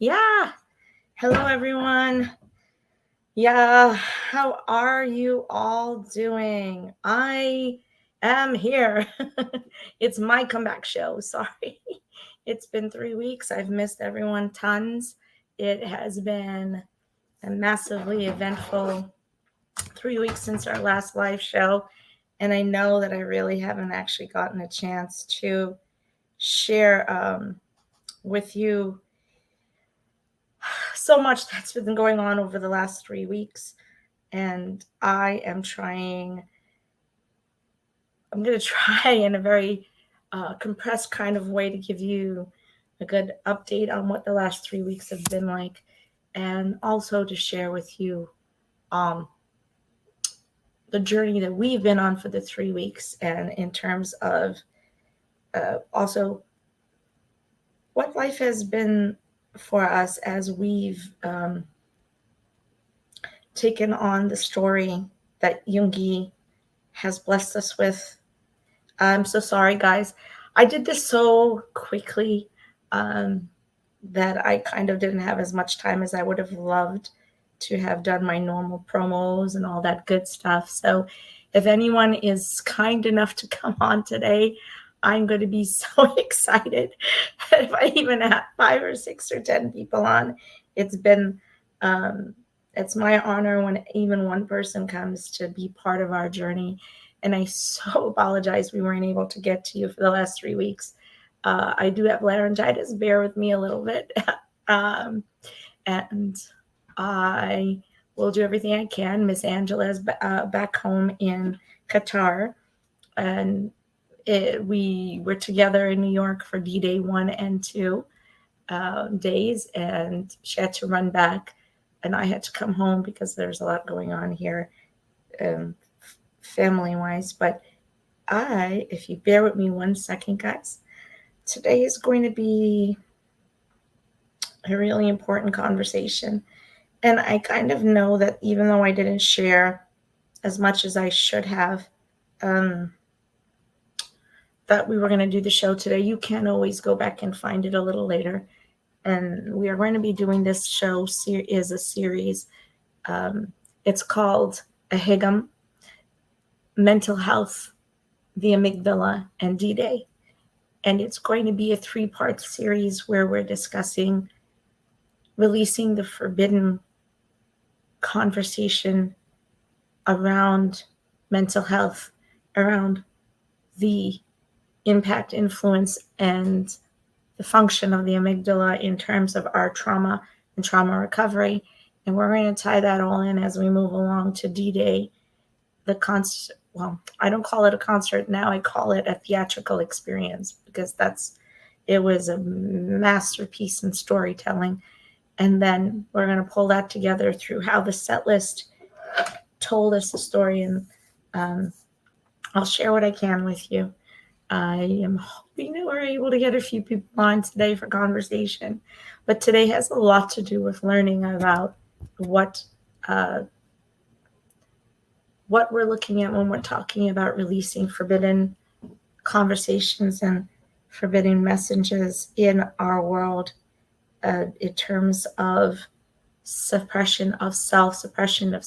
Yeah. Hello, everyone. Yeah. How are you all doing? I am here. It's my comeback show. Sorry. It's been 3 weeks. I've missed everyone tons. It has been a massively eventful 3 weeks since our last live show. And I know that I really haven't actually gotten a chance to share with you so much that's been going on over the last 3 weeks. And I'm going to try in a very compressed kind of way to give you a good update on what the last 3 weeks have been like, and also to share with you the journey that we've been on for the 3 weeks, and in terms of also what life has been for us as we've taken on the story that Yoongi has blessed us with. I'm so sorry, guys. I did this so quickly that I kind of didn't have as much time as I would have loved to have done my normal promos and all that good stuff. So if anyone is kind enough to come on today, I'm going to be so excited. If I even have 5 or 6 or 10 people on, it's my honor when even one person comes to be part of our journey. And I so apologize we weren't able to get to you for the last 3 weeks. I do have laryngitis. Bear with me a little bit. And I will do everything I can. Miss Angela is back home in Qatar. And we were together in New York for D-Day 1 and 2 days. And she had to run back. And I had to come home because there's a lot going on here family-wise. But if you bear with me 1 second, guys, today is going to be a really important conversation. And I kind of know that even though I didn't share as much as I should have, that we were going to do the show today, you can always go back and find it a little later. And we are going to be doing this show is a series. It's called Ahigam, Mental Health, the Amygdala, and D-Day. And it's going to be a 3-part series where we're discussing releasing the forbidden conversation around mental health, around the impact, influence, and the function of the amygdala in terms of our trauma and trauma recovery. And we're going to tie that all in as we move along to D-Day, I don't call it a concert now, I call it a theatrical experience, because it was a masterpiece in storytelling. And then we're going to pull that together through how the set list told us the story. And I'll share what I can with you. I am hoping that we're able to get a few people on today for conversation. But today has a lot to do with learning about what we're looking at when we're talking about releasing forbidden conversations and forbidden messages in our world, in terms of suppression of self, suppression of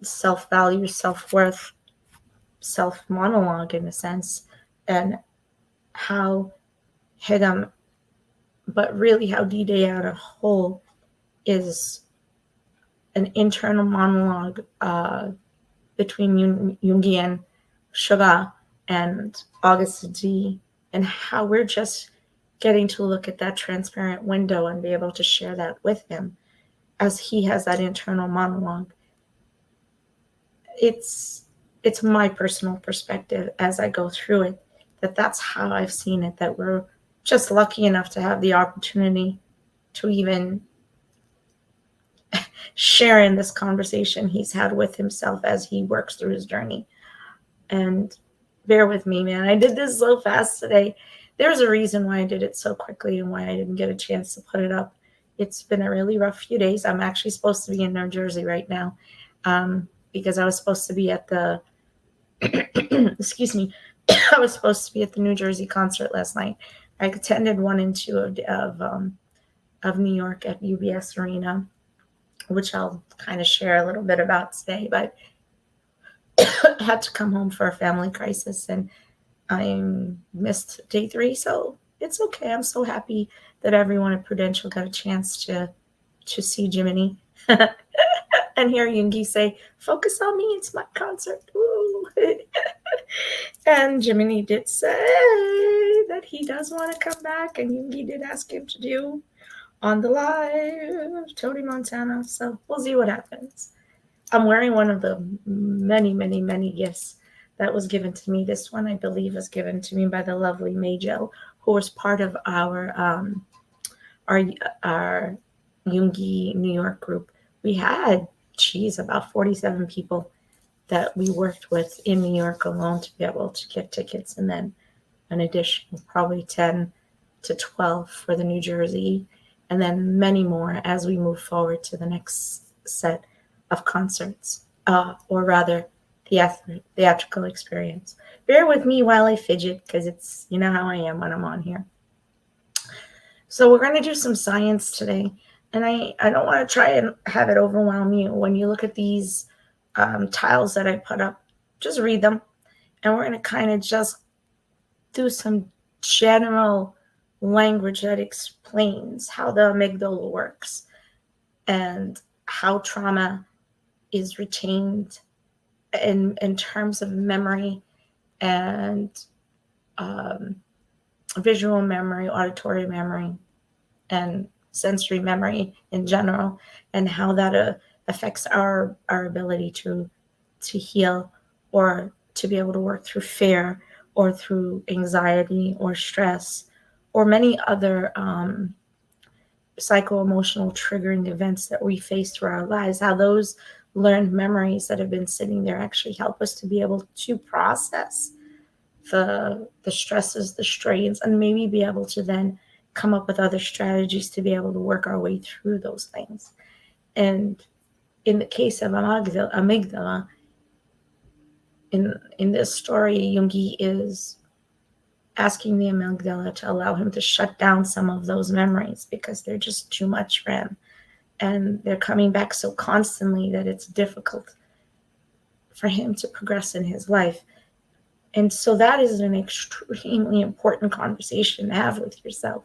self-value, self-worth, self-monologue in a sense, and how Hegam, but really how D-Day as a whole is an internal monologue between Yoongi and Suga and August D, and how we're just getting to look at that transparent window and be able to share that with him as he has that internal monologue. It's my personal perspective as I go through it, that's how I've seen it, that we're just lucky enough to have the opportunity to even share in this conversation he's had with himself as he works through his journey. And bear with me, man. I did this so fast today. There's a reason why I did it so quickly and why I didn't get a chance to put it up. It's been a really rough few days. I'm actually supposed to be in New Jersey right now, because I was supposed to be at the excuse me, I was supposed to be at the New Jersey concert last night. I attended 1 and 2 of of New York at UBS Arena, which I'll kind of share a little bit about today, but I had to come home for a family crisis and I missed day 3, so it's okay. I'm so happy that everyone at Prudential got a chance to see Jiminy and hear Yoongi say, "Focus on me, it's my concert." Ooh. And Jiminy did say that he does want to come back, and Yoongi did ask him to do on the live Tony Montana. So we'll see what happens. I'm wearing one of the many, many, many gifts that was given to me. This one, I believe, was given to me by the lovely Majel, who was part of our Yoongi New York group. We had, about 47 people that we worked with in New York alone to be able to get tickets, and then an additional probably 10 to 12 for the New Jersey, and then many more as we move forward to the next set of concerts, or rather theatrical experience. Bear with me while I fidget, because it's, you know how I am when I'm on here. So we're going to do some science today, and I don't want to try and have it overwhelm you. When you look at these tiles that I put up, just read them, and we're going to kind of just do some general language that explains how the amygdala works and how trauma is retained in terms of memory and visual memory, auditory memory, and sensory memory in general, and how that affects our ability to heal, or to be able to work through fear, or through anxiety or stress, or many other psycho-emotional triggering events that we face through our lives, how those learned memories that have been sitting there actually help us to be able to process the stresses, the strains, and maybe be able to then come up with other strategies to be able to work our way through those things. And in the case of amygdala, in this story, Yoongi is asking the amygdala to allow him to shut down some of those memories because they're just too much for him. And they're coming back so constantly that it's difficult for him to progress in his life. And so that is an extremely important conversation to have with yourself,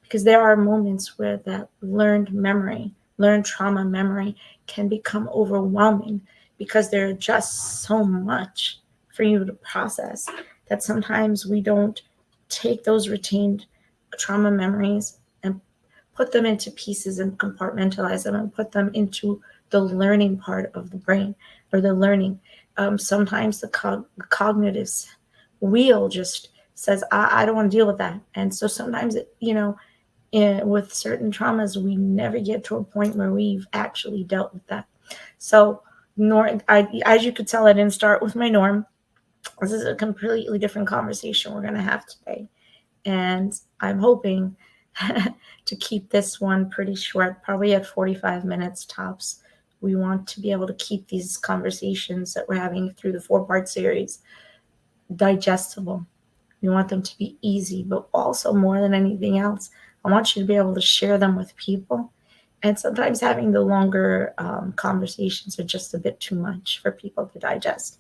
because there are moments where that learned trauma memory can become overwhelming, because there are just so much for you to process that sometimes we don't take those retained trauma memories and put them into pieces and compartmentalize them and put them into the learning part of the brain, or the learning. Sometimes the cognitive wheel just says, I don't want to deal with that. And so sometimes, with certain traumas, we never get to a point where we've actually dealt with that. So as you could tell, I didn't start with my norm. This is a completely different conversation we're going to have today. And I'm hoping to keep this one pretty short, probably at 45 minutes tops. We want to be able to keep these conversations that we're having through the 4-part series digestible. We want them to be easy, but also, more than anything else, I want you to be able to share them with people. And sometimes having the longer conversations are just a bit too much for people to digest.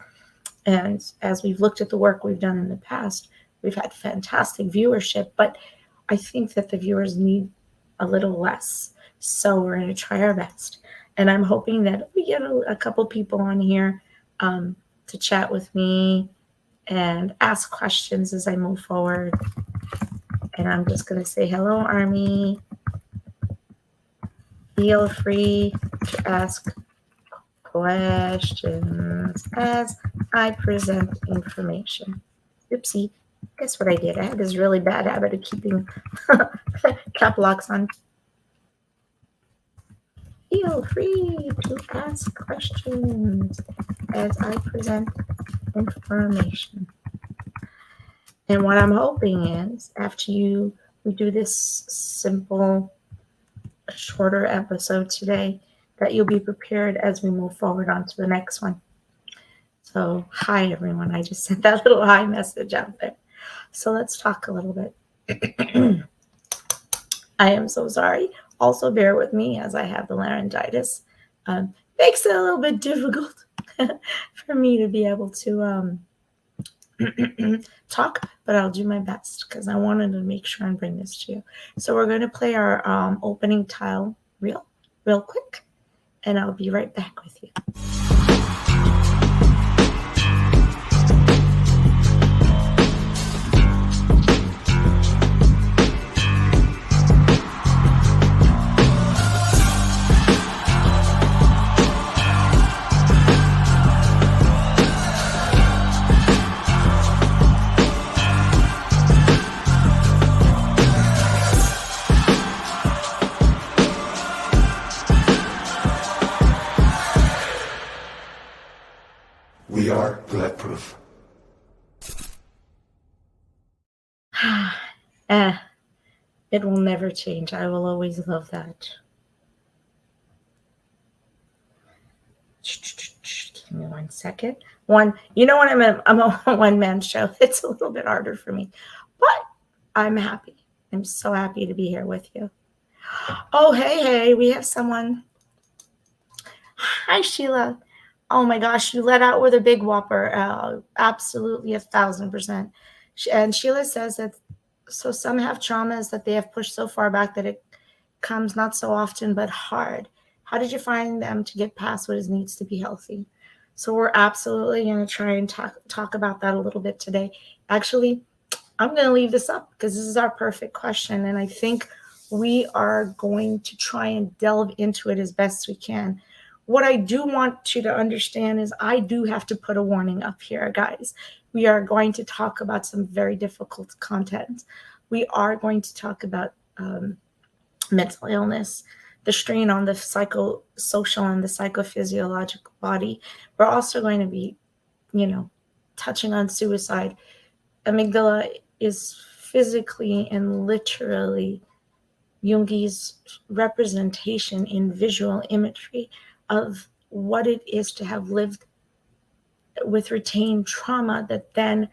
And as we've looked at the work we've done in the past, we've had fantastic viewership, but I think that the viewers need a little less. So we're going to try our best. And I'm hoping that we get a couple people on here to chat with me and ask questions as I move forward. And I'm just going to say, hello, Army. Feel free to ask questions as I present information. Oopsie. Guess what I did? I have this really bad habit of keeping cap locks on. Feel free to ask questions as I present information. And what I'm hoping is, after we do this simple, shorter episode today, that you'll be prepared as we move forward on to the next one. So, hi everyone. I just sent that little hi message out there. So let's talk a little bit. I am so sorry. Also, bear with me as I have the laryngitis. Makes it a little bit difficult for me to be able to talk, but I'll do my best because I wanted to make sure and bring this to you. So we're going to play our opening tile real quick, and I'll be right back with you. We are bulletproof. It will never change. I will always love that. Give me 1 second. You know when I'm a one-man show, it's a little bit harder for me, but I'm happy. I'm so happy to be here with you. Oh, hey, we have someone. Hi, Sheila. Oh my gosh, you let out with a big whopper. Absolutely 1,000%. And Sheila says that so some have traumas that they have pushed so far back that it comes not so often but hard. How did you find them to get past what needs to be healthy? So we're absolutely going to try and talk about that a little bit today. Actually, I'm going to leave this up because this is our perfect question, and I think we are going to try and delve into it as best we can. What I do want you to understand is I do have to put a warning up here, guys. We are going to talk about some very difficult content. We are going to talk about mental illness, the strain on the psychosocial and the psychophysiological body. We're also going to be, touching on suicide. Amygdala is physically and literally Yoongi's representation in visual imagery of what it is to have lived with retained trauma, that then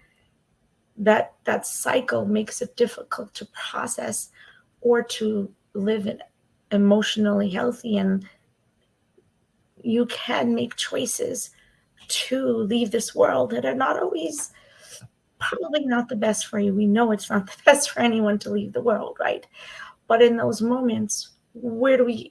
that cycle makes it difficult to process or to live in emotionally healthy. And you can make choices to leave this world that are not always probably not the best for you. We know it's not the best for anyone to leave the world, right? But in those moments,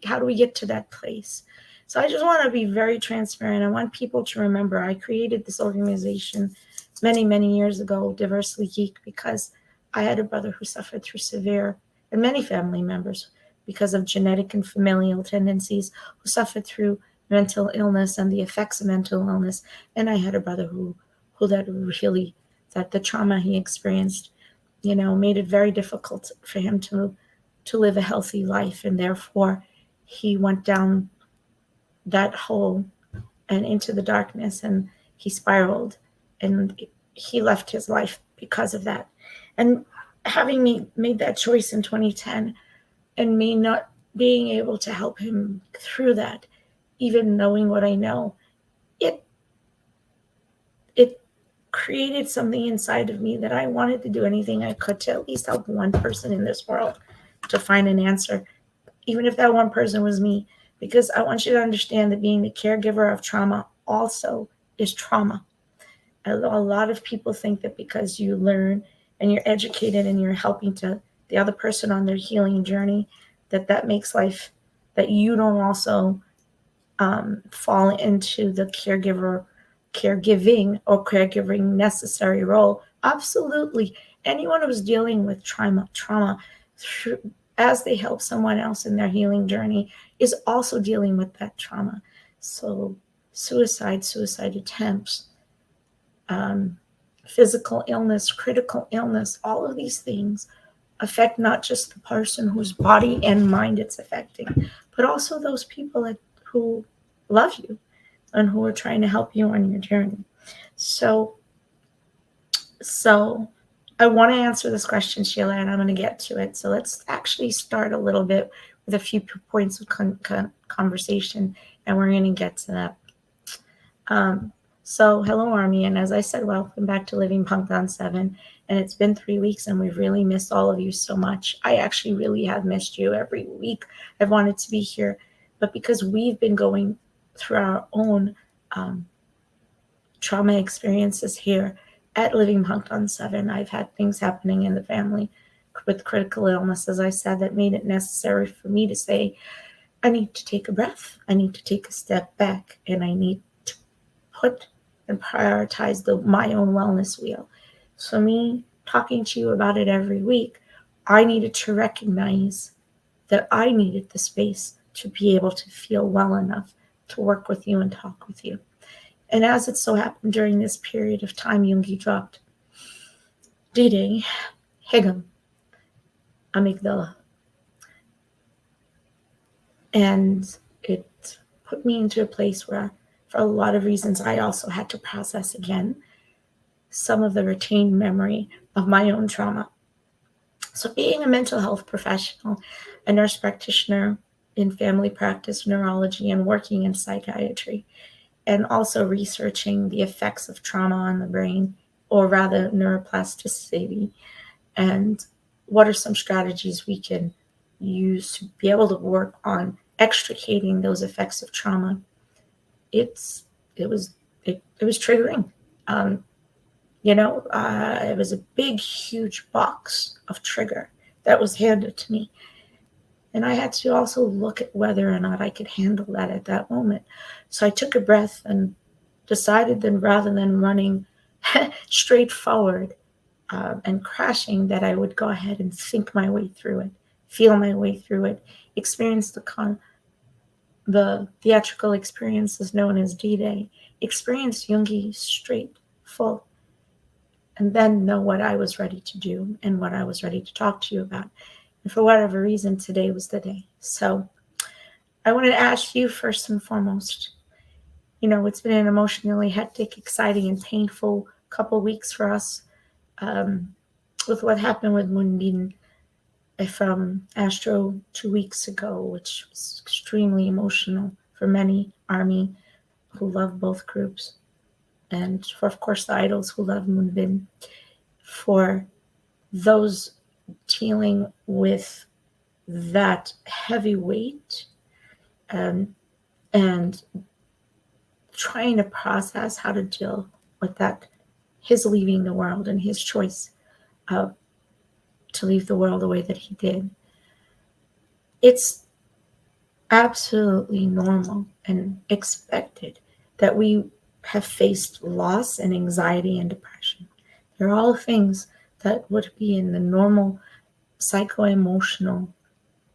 how do we get to that place? So I just want to be very transparent. I want people to remember I created this organization many, many years ago, Diversely Geek, because I had a brother who suffered through severe, and many family members, because of genetic and familial tendencies, who suffered through mental illness and the effects of mental illness. And I had a brother who that the trauma he experienced, made it very difficult for him to live a healthy life. And therefore, he went down that hole and into the darkness, and he spiraled, and he left his life because of that. And having made that choice in 2010, and me not being able to help him through that, even knowing what I know, it created something inside of me that I wanted to do anything I could to at least help one person in this world to find an answer, even if that one person was me. Because I want you to understand that being the caregiver of trauma also is trauma. A lot of people think that because you learn and you're educated and you're helping the other person on their healing journey, that makes life, that you don't also fall into the caregiving or caregiving necessary role. Absolutely. Anyone who's dealing with trauma as they help someone else in their healing journey is also dealing with that trauma. So suicide attempts, physical illness, critical illness, all of these things affect not just the person whose body and mind it's affecting, but also those people who love you and who are trying to help you on your journey. So I want to answer this question, Sheila, and I'm going to get to it. So let's actually start a little bit with a few points of conversation, and we're going to get to that. So hello, Army, and as I said, welcome back to Living Punked on 7. And it's been 3 weeks and we've really missed all of you so much. I actually really have missed you. Every week I've wanted to be here, but because we've been going through our own trauma experiences here at Living Punked 7, I've had things happening in the family with critical illness, as I said, that made it necessary for me to say, I need to take a breath. I need to take a step back, and I need to put and prioritize my own wellness wheel. So me talking to you about it every week, I needed to recognize that I needed the space to be able to feel well enough to work with you and talk with you. And as it so happened during this period of time, Yoongi dropped D-Day, Hegum, Amygdala. And it put me into a place where, for a lot of reasons, I also had to process again some of the retained memory of my own trauma. So being a mental health professional, a nurse practitioner in family practice, neurology, and working in psychiatry, and also researching the effects of trauma on the brain, or rather neuroplasticity, and what are some strategies we can use to be able to work on extricating those effects of trauma. It was triggering. It was a big, huge box of trigger that was handed to me. And I had to also look at whether or not I could handle that at that moment. So I took a breath and decided then, rather than running straight forward and crashing, that I would go ahead and think my way through it, feel my way through it, experience the theatrical experiences known as D-Day, experience Yoongi straight, full, and then know what I was ready to do and what I was ready to talk to you about. And for whatever reason, today was the day. So I wanted to ask you first and foremost, it's been an emotionally hectic, exciting, and painful couple weeks for us with what happened with Moonbin from Astro 2 weeks ago, which was extremely emotional for many ARMY who love both groups, and for, of course, the idols who love Moonbin, for those dealing with that heavy weight and trying to process how to deal with that, his leaving the world and his choice to leave the world the way that he did. It's absolutely normal and expected that we have faced loss and anxiety and depression. They're all things that would be in the normal psycho-emotional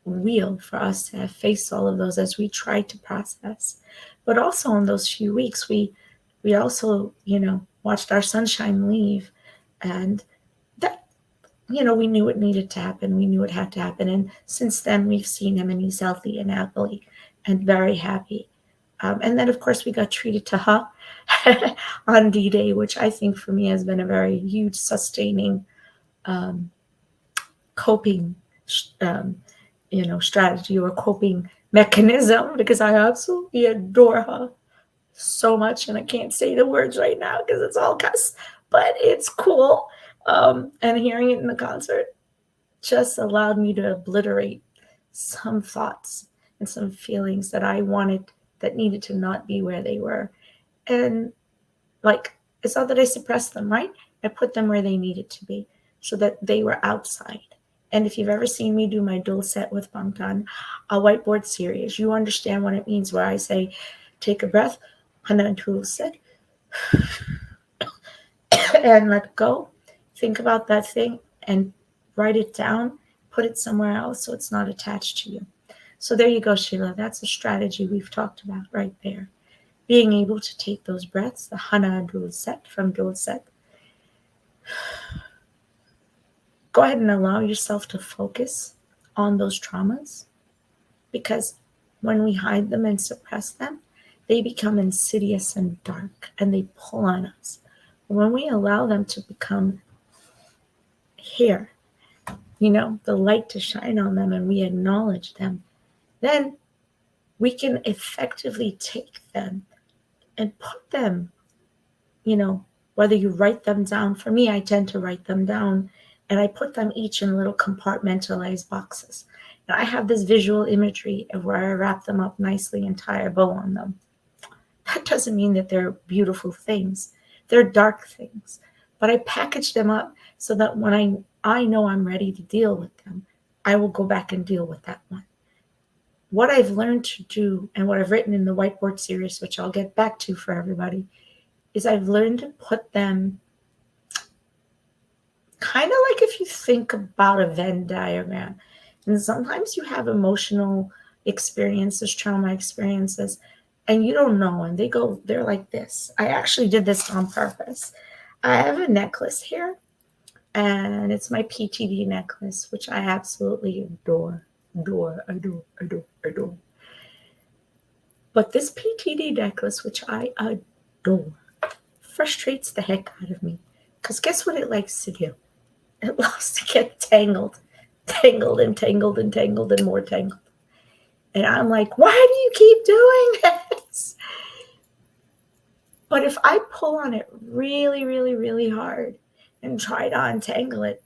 wheel for us to have faced all of those as we try to process. But also in those few weeks, we also, watched our sunshine leave, and that, we knew it needed to happen. We knew it had to happen. And since then, we've seen him, and he's healthy and happily and very happy. And then, of course, we got treated to Ha on D-Day, which I think for me has been a very huge sustaining coping strategy or coping mechanism, because I absolutely adore her so much, and I can't say the words right now because it's all cuss, but it's cool. And hearing it in the concert just allowed me to obliterate some thoughts and some feelings that I wanted, that needed to not be where they were. And it's not that I suppressed them, right? I put them where they needed to be so that they were outside. And if you've ever seen me do my dual set with Bangtan, a whiteboard series, you understand what it means, where I say, take a breath, Hana dual set, and let go. Think about that thing and write it down, put it somewhere else so it's not attached to you. So there you go, Sheila. That's a strategy we've talked about right there. Being able to take those breaths, the Hana dual set from dual set. Go ahead and allow yourself to focus on those traumas, because when we hide them and suppress them, they become insidious and dark, and they pull on us. When we allow them to become here, the light to shine on them, and we acknowledge them, then we can effectively take them and put them, whether you write them down. For me, I tend to write them down, and I put them each in little compartmentalized boxes. And I have this visual imagery of where I wrap them up nicely and tie a bow on them. That doesn't mean that they're beautiful things. They're dark things. But I package them up so that when I know I'm ready to deal with them, I will go back and deal with that one. What I've learned to do, and what I've written in the whiteboard series, which I'll get back to for everybody, is I've learned to put them kind of like if you think about a Venn diagram. And sometimes you have emotional experiences, trauma experiences, and you don't know, and they're like this. I actually did this on purpose. I have a necklace here, and it's my PTD necklace, which I absolutely adore. But this PTD necklace, which I adore, frustrates the heck out of me. Because guess what it likes to do? It loves to get tangled and more tangled. And I'm like, why do you keep doing this? But if I pull on it really, really, really hard and try to untangle it,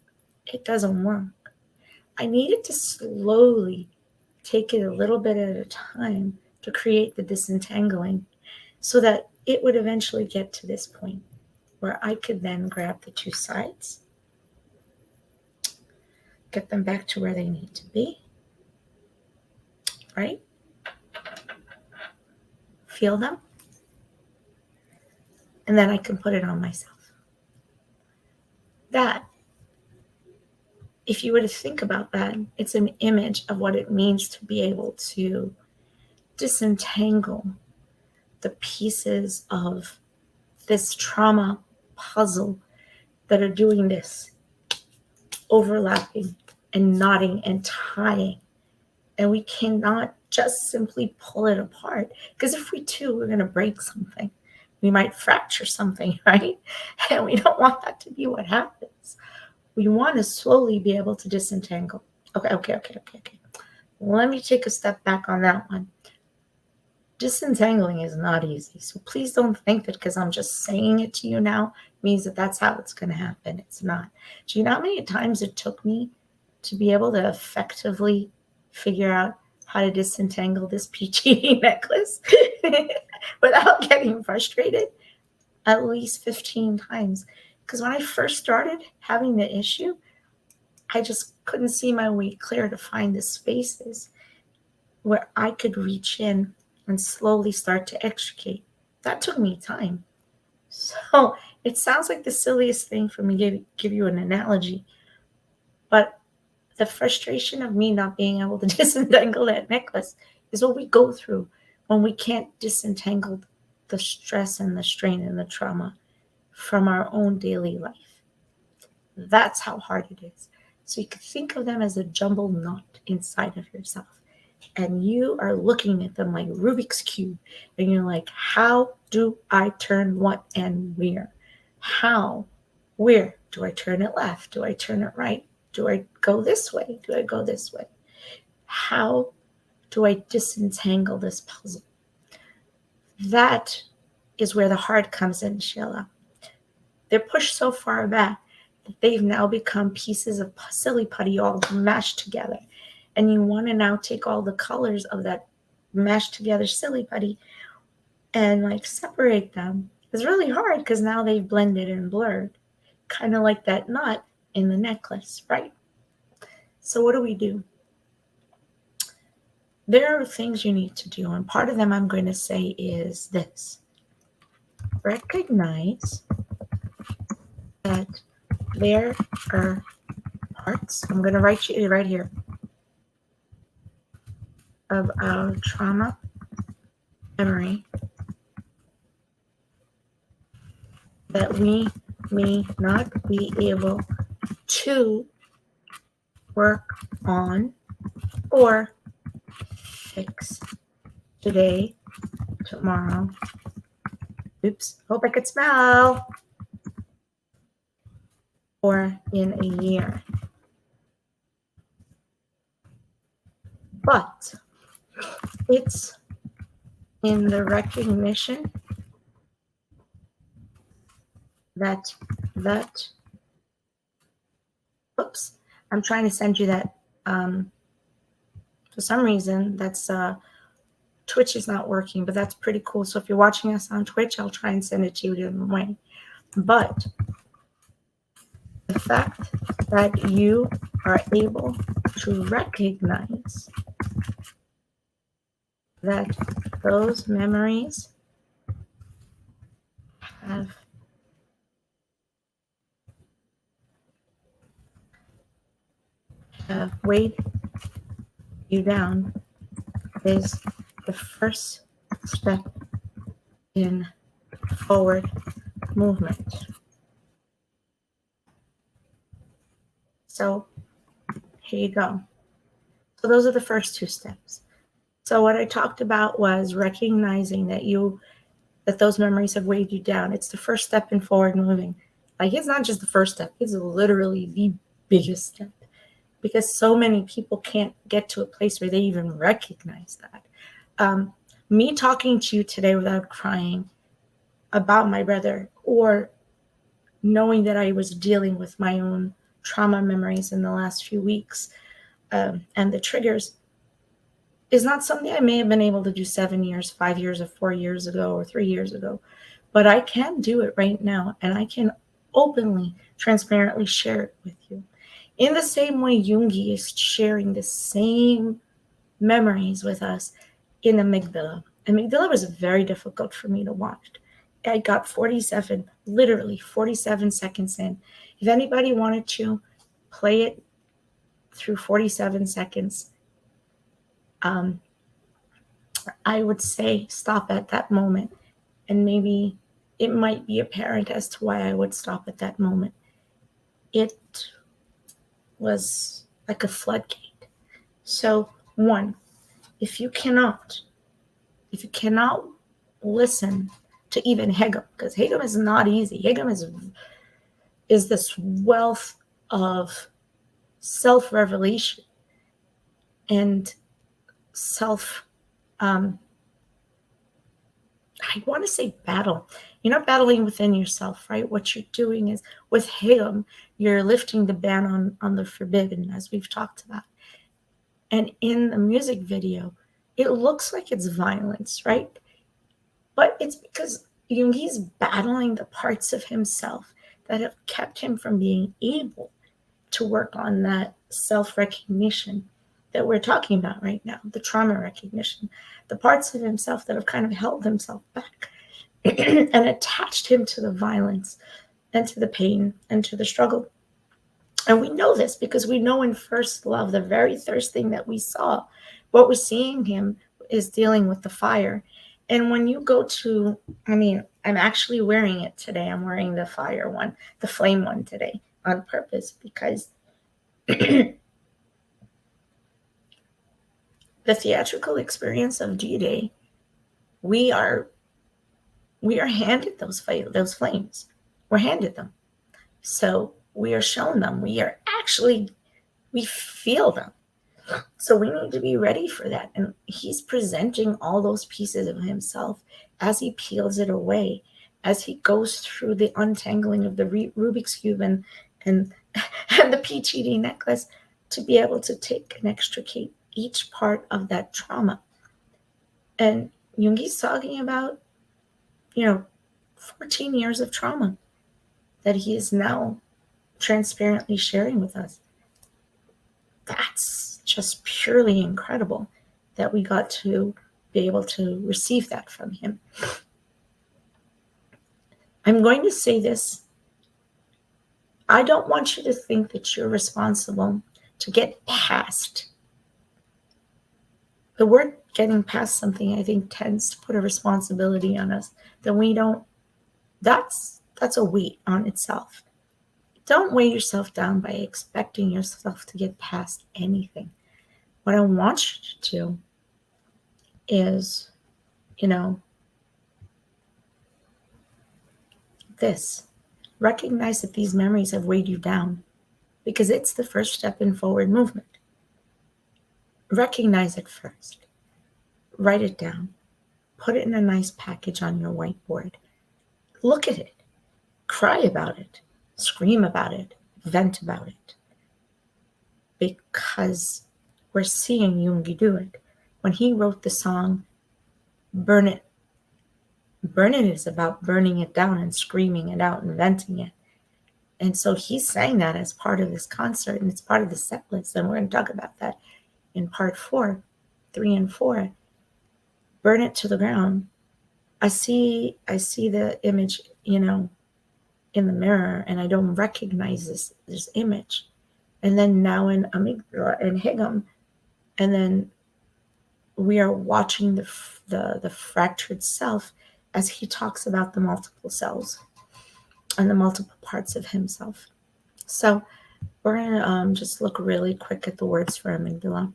it doesn't work. I needed to slowly take it a little bit at a time to create the disentangling so that it would eventually get to this point where I could then grab the two sides, get them back to where they need to be, right? Feel them. And then I can put it on myself. That, if you were to think about that, it's an image of what it means to be able to disentangle the pieces of this trauma puzzle that are doing this, overlapping and knotting and tying. And we cannot just simply pull it apart, because if we do, we're going to break something. We might fracture something, right? And we don't want that to be what happens. We want to slowly be able to disentangle. Okay. Let me take a step back on that one. Disentangling is not easy. So please don't think that because I'm just saying it to you now means that that's how it's going to happen. It's not. Do you know how many times it took me to be able to effectively figure out how to disentangle this PTD necklace without getting frustrated? At least 15 times. Because when I first started having the issue, I just couldn't see my way clear to find the spaces where I could reach in and slowly start to extricate. That took me time. So it sounds like the silliest thing for me to give you an analogy, but the frustration of me not being able to disentangle that necklace is what we go through when we can't disentangle the stress and the strain and the trauma from our own daily life. That's how hard it is. So you can think of them as a jumbled knot inside of yourself. And you are looking at them like Rubik's Cube. And you're like, how do I turn what and where? How? Where? Do I turn it left? Do I turn it right? Do I go this way? Do I go this way? How do I disentangle this puzzle? That is where the heart comes in, Sheila. They're pushed so far back that they've now become pieces of silly putty all mashed together. And you want to now take all the colors of that mashed together silly putty and like separate them. It's really hard because now they've blended and blurred, kind of like that knot in the necklace, right? So what do? There are things you need to do, and part of them I'm going to say is this. Recognize that there are parts, I'm going to write you right here, of our trauma memory that we may not be able to work on or fix today, tomorrow. Oops, hope I could smell. Or in a year. But it's in the recognition that oops, I'm trying to send you that. For some reason, that's Twitch is not working, but that's pretty cool. So if you're watching us on Twitch, I'll try and send it to you a different way. But the fact that you are able to recognize that those memories have weighed you down is the first step in forward movement. So here you go. So those are the first two steps. So what I talked about was recognizing that those memories have weighed you down. It's the first step in forward moving. Like, it's not just the first step, it's literally the biggest step, because so many people can't get to a place where they even recognize that. Me talking to you today without crying about my brother, or knowing that I was dealing with my own trauma memories in the last few weeks, and the triggers, is not something I may have been able to do 7 years, 5 years, or 4 years ago, or 3 years ago. But I can do it right now, and I can openly, transparently share it with you. In the same way Yoongi is sharing the same memories with us in Amygdala. Amygdala was very difficult for me to watch. I got 47, literally 47 seconds in. If anybody wanted to play it through 47 seconds, I would say stop at that moment, and maybe it might be apparent as to why I would stop at that moment. It was like a floodgate. So, one, if you cannot listen to even Hegel, because Hegel is not easy. Hegel is this wealth of self-revelation and I want to say battle. You're not battling within yourself, right? What you're doing is, with Hegel, you're lifting the ban on the forbidden, as we've talked about. And in the music video, it looks like it's violence, right? But it's because Yoongi's battling the parts of himself that have kept him from being able to work on that self-recognition that we're talking about right now, the trauma recognition, the parts of himself that have kind of held himself back and attached him to the violence and to the pain and to the struggle. And we know this because we know in First Love, the very first thing that we saw, what we're seeing him is dealing with the fire. And when you go to, I'm actually wearing it today. I'm wearing the fire one, the flame one today on purpose, because the theatrical experience of D-Day, we are handed those flames. We're handed them. So we are shown them. We feel them. So we need to be ready for that. And he's presenting all those pieces of himself as he peels it away, as he goes through the untangling of the Rubik's Cube and the PTSD necklace, to be able to take and extricate each part of that trauma. And Yoongi's talking about, 14 years of trauma that he is now transparently sharing with us. That's just purely incredible that we got to be able to receive that from him. I'm going to say this. I don't want you to think that you're responsible to get past. The word getting past something, I think, tends to put a responsibility on us that we don't. That's a weight on itself. Don't weigh yourself down by expecting yourself to get past anything. What I want you to do is, this. Recognize that these memories have weighed you down, because it's the first step in forward movement. Recognize it first. Write it down. Put it in a nice package on your whiteboard. Look at it. cry about it, scream about it, vent about it, because we're seeing Yoongi do it. When he wrote the song Burn It, Burn It is about burning it down and screaming it out and venting it. And so he sang that as part of this concert, and it's part of the set list. And we're going to talk about that in part 3 and 4. Burn it to the ground. I see the image, in the mirror, and I don't recognize this image. And then now in Amygdala and Higam, and then we are watching the fractured self as he talks about the multiple selves and the multiple parts of himself. So we're going to just look really quick at the words for amygdala.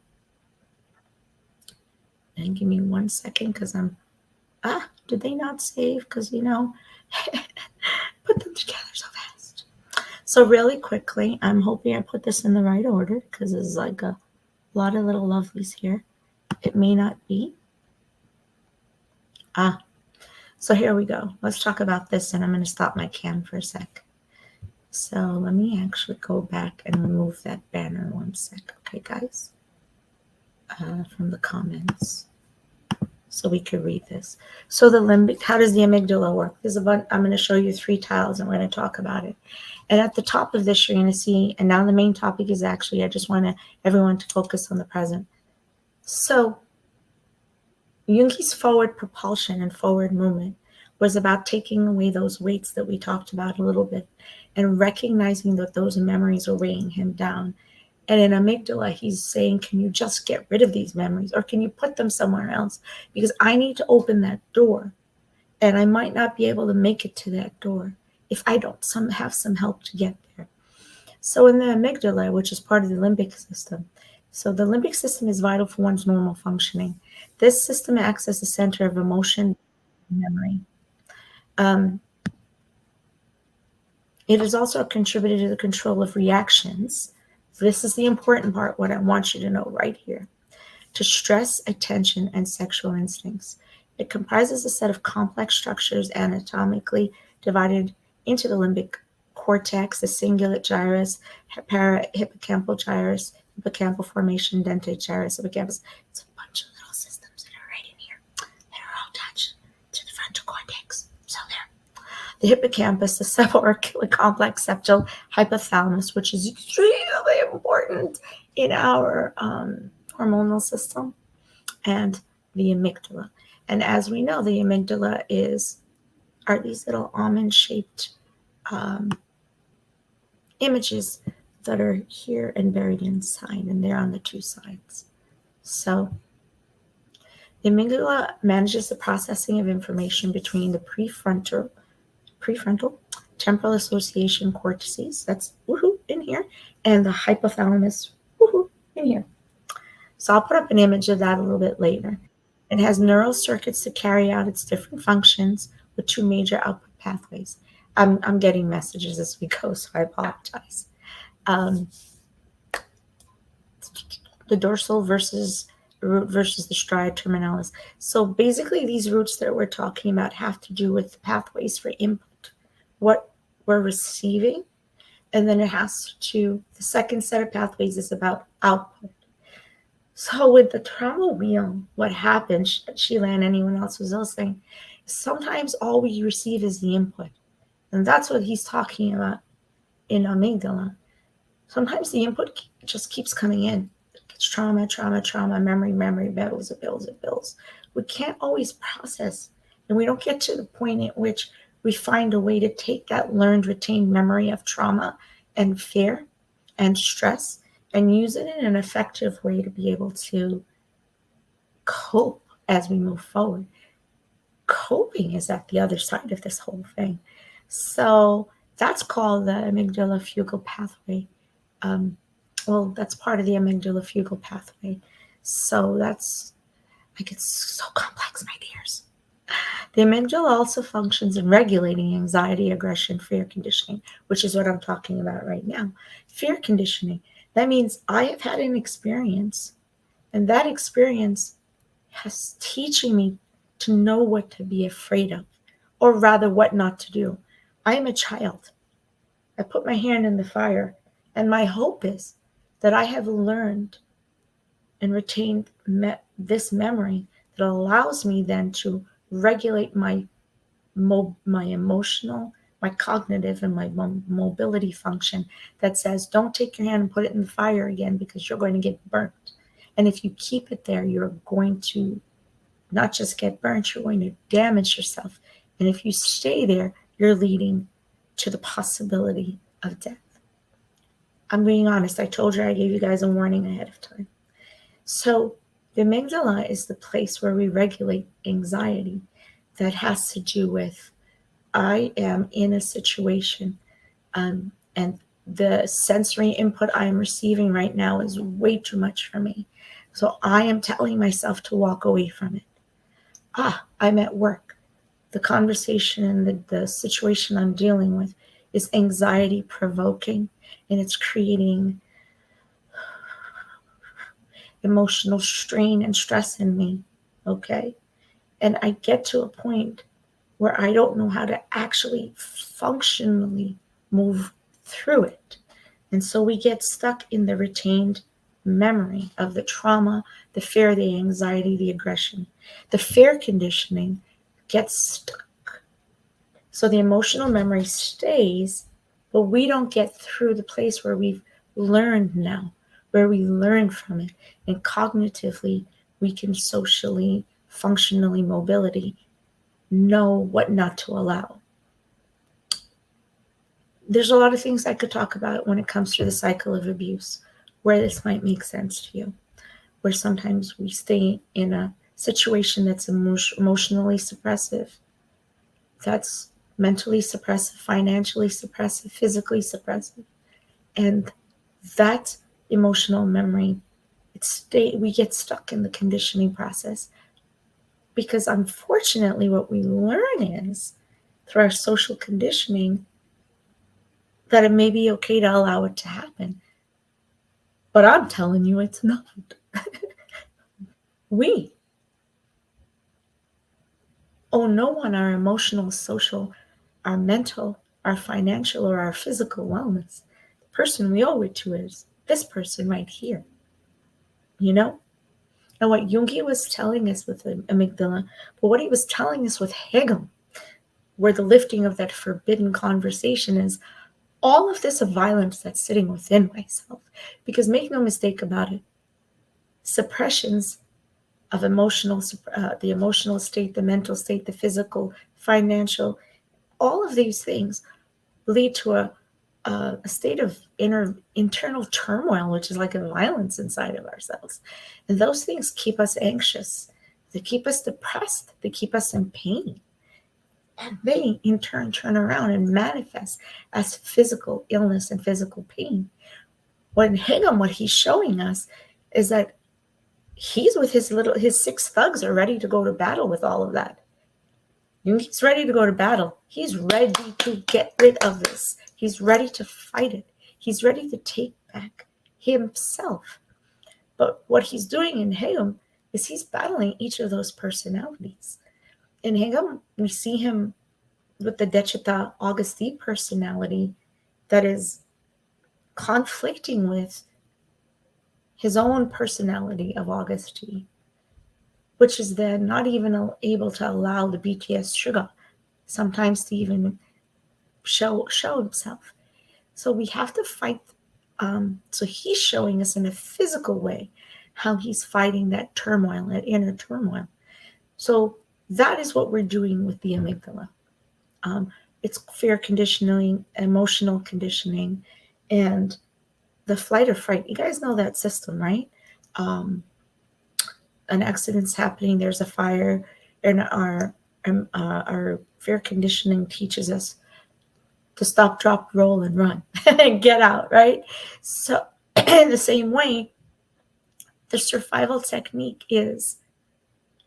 And give me 1 second, because did they not save? Because, put them together so fast. So really quickly, I'm hoping I put this in the right order, because there's like a lot of little lovelies here. It may not be. So here we go. Let's talk about this, and I'm going to stop my cam for a sec. So let me actually go back and remove that banner 1 sec. Okay, guys? From the comments, so we could read this. So the limbic, how does the amygdala work? I'm going to show you 3 tiles, and we're going to talk about it. And at the top of this, you're going to see, and now the main topic is actually, I just want everyone to focus on the present. So Jungi's forward propulsion and forward movement was about taking away those weights that we talked about a little bit, and recognizing that those memories are weighing him down. And in amygdala, he's saying, can you just get rid of these memories, or can you put them somewhere else? Because I need to open that door, and I might not be able to make it to that door if I don't have some help to get there. So in the amygdala, which is part of the limbic system, so the limbic system is vital for one's normal functioning. This system acts as the center of emotion and memory. It is also contributed to the control of reactions. This is the important part, what I want you to know right here. To stress, attention, and sexual instincts. It comprises a set of complex structures anatomically divided into the limbic cortex, the cingulate gyrus, parahippocampal gyrus, hippocampal formation, dentate gyrus, hippocampus. It's a bunch of little systems that are right in here that are all attached to the frontal cortex. So there. The hippocampus, the suborbicular complex septal hypothalamus, which is extremely important in our hormonal system, and the amygdala. And as we know, the amygdala are these little almond-shaped images that are here and buried inside, and they're on the 2 sides. So the amygdala manages the processing of information between the prefrontal temporal association cortices, that's woohoo in here, and the hypothalamus, woohoo in here. So I'll put up an image of that a little bit later. It has neural circuits to carry out its different functions with 2 major output pathways. I'm getting messages as we go, so I apologize. The dorsal root versus the striate terminalis. So basically, these roots that we're talking about have to do with pathways for input, what we're receiving, and then the second set of pathways is about output. So with the trauma wheel, what happens, Sheila and anyone else who's listening, sometimes all we receive is the input. And that's what he's talking about in amygdala. Sometimes the input just keeps coming in. It's trauma, memory, bills. We can't always process, and we don't get to the point at which we find a way to take that learned, retained memory of trauma and fear and stress and use it in an effective way to be able to cope as we move forward. Coping is at the other side of this whole thing. So that's called the amygdala fugal pathway. That's part of the amygdala fugal pathway. So that's, it's so complex, my dears. The amygdala also functions in regulating anxiety, aggression, fear conditioning, which is what I'm talking about right now. Fear conditioning. That means I have had an experience, and that experience has teaching me to know what to be afraid of, or rather what not to do. I am a child. I put my hand in the fire, and my hope is that I have learned and retained this memory that allows me then to regulate my emotional, my cognitive, and my mobility function that says, don't take your hand and put it in the fire again because you're going to get burnt. And if you keep it there, you're going to not just get burnt, you're going to damage yourself. And if you stay there, you're leading to the possibility of death. I'm being honest. I told you I gave you guys a warning ahead of time. So the amygdala is the place where we regulate anxiety that has to do with, I am in a situation, and the sensory input I am receiving right now is way too much for me. So I am telling myself to walk away from it. I'm at work. The conversation and the situation I'm dealing with is anxiety provoking, and it's creating emotional strain and stress in me. Okay. And I get to a point where I don't know how to actually functionally move through it. And so we get stuck in the retained memory of the trauma, the fear, the anxiety, the aggression. The fear conditioning gets stuck. So the emotional memory stays, but we don't get through the place where we've learned now, where we learn from it. And cognitively, we can socially, functionally, mobility, know what not to allow. There's a lot of things I could talk about when it comes to the cycle of abuse, where this might make sense to you, where sometimes we stay in a situation that's emotionally suppressive, that's mentally suppressive, financially suppressive, physically suppressive. And that emotional memory, we get stuck in the conditioning process. Because unfortunately, what we learn is through our social conditioning that it may be okay to allow it to happen. But I'm telling you, it's not. We owe no one our emotional, social, our mental, our financial, or our physical wellness. The person we owe it to is this person right here. You know? And what Yoongi was telling us with the amygdala, but what he was telling us with Hegel, where the lifting of that forbidden conversation is all of this violence that's sitting within myself. Because make no mistake about it, suppressions of the emotional state, the mental state, the physical, financial, all of these things lead to a state of internal turmoil, which is like a violence inside of ourselves. And those things keep us anxious. They keep us depressed. They keep us in pain. And they, in turn, turn around and manifest as physical illness and physical pain. When Hegel, what he's showing us is that he's with his 6 thugs are ready to go to battle with all of that. He's ready to go to battle. He's ready to get rid of this. He's ready to fight it. He's ready to take back himself. But what he's doing in Hegel is he's battling each of those personalities. In Hegel, we see him with the Dechita Augusti personality that is conflicting with his own personality of Augusti, which is then not even able to allow the BTS sugar sometimes to even show himself. So we have to fight. So he's showing us in a physical way how he's fighting that turmoil, that inner turmoil. So that is what we're doing with the amygdala. It's fear conditioning, emotional conditioning, and the flight or fright. You guys know that system, right? An accident's happening, there's a fire, and our fear conditioning teaches us to stop, drop, roll, and run and get out, right? So in the same way, the survival technique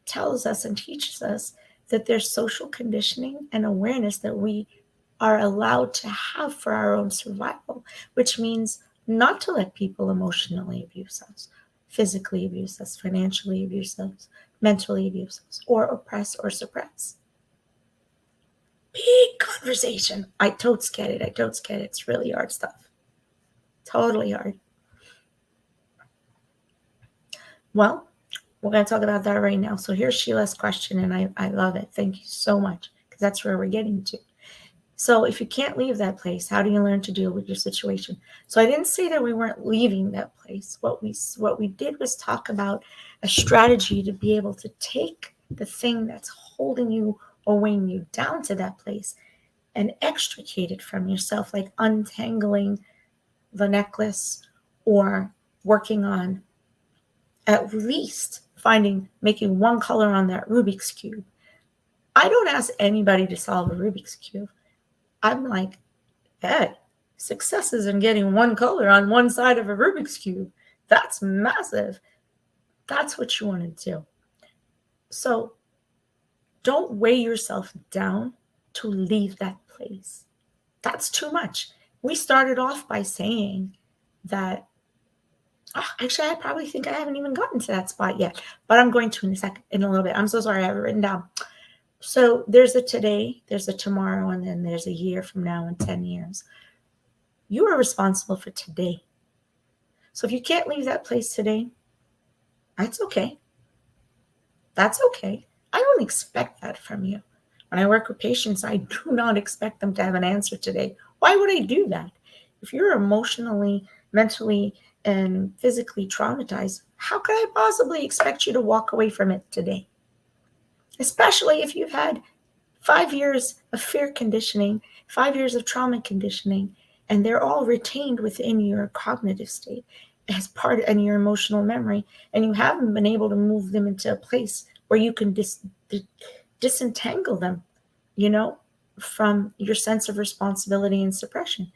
tells us and teaches us that there's social conditioning and awareness that we are allowed to have for our own survival, which means not to let people emotionally abuse us, physically abuse us, financially abuse us, mentally abuse us, or oppress or suppress. Big conversation. I totes get it. It's really hard stuff. Totally hard. Well, we're going to talk about that right now. So here's Sheila's question, and I love it. Thank you so much, because that's where we're getting to. So if you can't leave that place, how do you learn to deal with your situation? So I didn't say that we weren't leaving that place. What we did was talk about a strategy to be able to take the thing that's holding you or weighing you down to that place and extricate it from yourself, like untangling the necklace or working on at least making one color on that Rubik's Cube. I don't ask anybody to solve a Rubik's Cube. I'm like, hey, success is in getting one color on one side of a Rubik's Cube. That's massive. That's what you want to do. So don't weigh yourself down to leave that place. That's too much. We started off by saying that, actually, I probably think I haven't even gotten to that spot yet, but I'm going to in a little bit. I'm so sorry, I have it written down. So there's a today, there's a tomorrow, and then there's a year from now and 10 years. You are responsible for today. So if you can't leave that place today, that's okay. That's okay. I don't expect that from you. When I work with patients, I do not expect them to have an answer today. Why would I do that? If you're emotionally, mentally, and physically traumatized, how could I possibly expect you to walk away from it today? Especially if you've had 5 years of fear conditioning, 5 years of trauma conditioning, and they're all retained within your cognitive state as part of your emotional memory, and you haven't been able to move them into a place where you can disentangle them, from your sense of responsibility and suppression.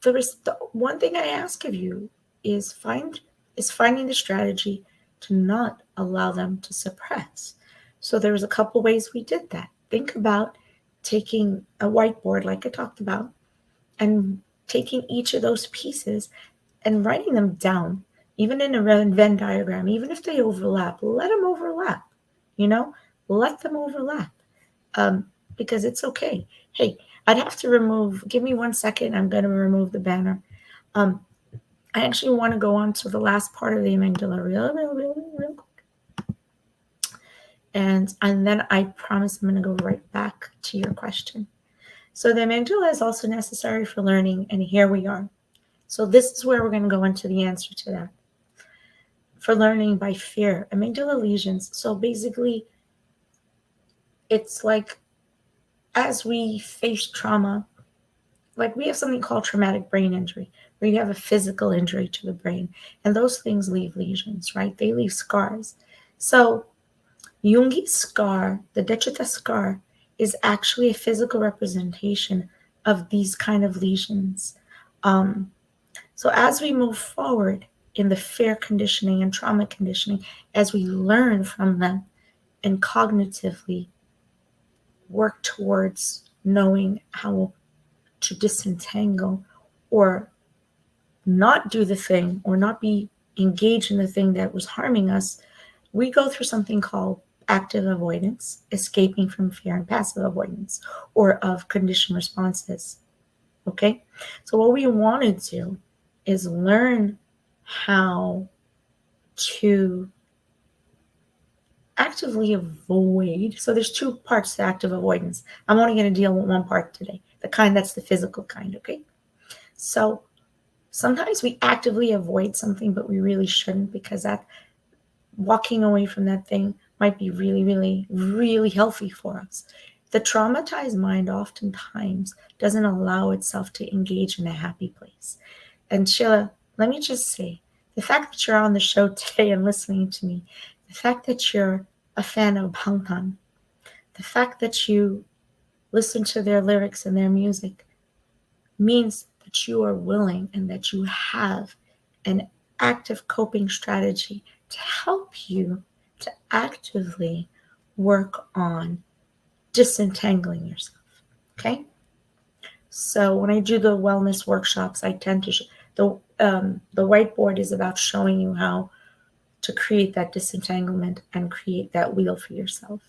The one thing I ask of you is finding the strategy to not allow them to suppress. So there was a couple ways we did that. Think about taking a whiteboard, like I talked about, and taking each of those pieces and writing them down, even in a Venn diagram, even if they overlap, let them overlap, let them overlap, because it's okay. Hey, I'd have to give me 1 second. I'm going to remove the banner. I actually want to go on to the last part of the amygdala real quick. And then I promise I'm going to go right back to your question. So the amygdala is also necessary for learning, and here we are. So this is where we're going to go into the answer to that. For learning by fear, amygdala lesions. So basically, it's like as we face trauma, like we have something called traumatic brain injury, where you have a physical injury to the brain, and those things leave lesions, right? They leave scars. So Yoongi's scar, the Dechita scar, is actually a physical representation of these kind of lesions. So as we move forward in the fear conditioning and trauma conditioning, as we learn from them and cognitively work towards knowing how to disentangle or not do the thing or not be engaged in the thing that was harming us, we go through something called active avoidance, escaping from fear, and passive avoidance, or of conditioned responses. Okay? So what we want to do is learn how to actively avoid. So there's 2 parts to active avoidance. I'm only going to deal with one part today, the kind that's the physical kind, okay? So sometimes we actively avoid something, but we really shouldn't, because that walking away from that thing might be really, really, really healthy for us. The traumatized mind oftentimes doesn't allow itself to engage in a happy place. And Sheila, let me just say, the fact that you're on the show today and listening to me, the fact that you're a fan of Bangtan, the fact that you listen to their lyrics and their music means that you are willing and that you have an active coping strategy to help you to actively work on disentangling yourself. Okay? So when I do the wellness workshops, I tend to the whiteboard is about showing you how to create that disentanglement and create that wheel for yourself.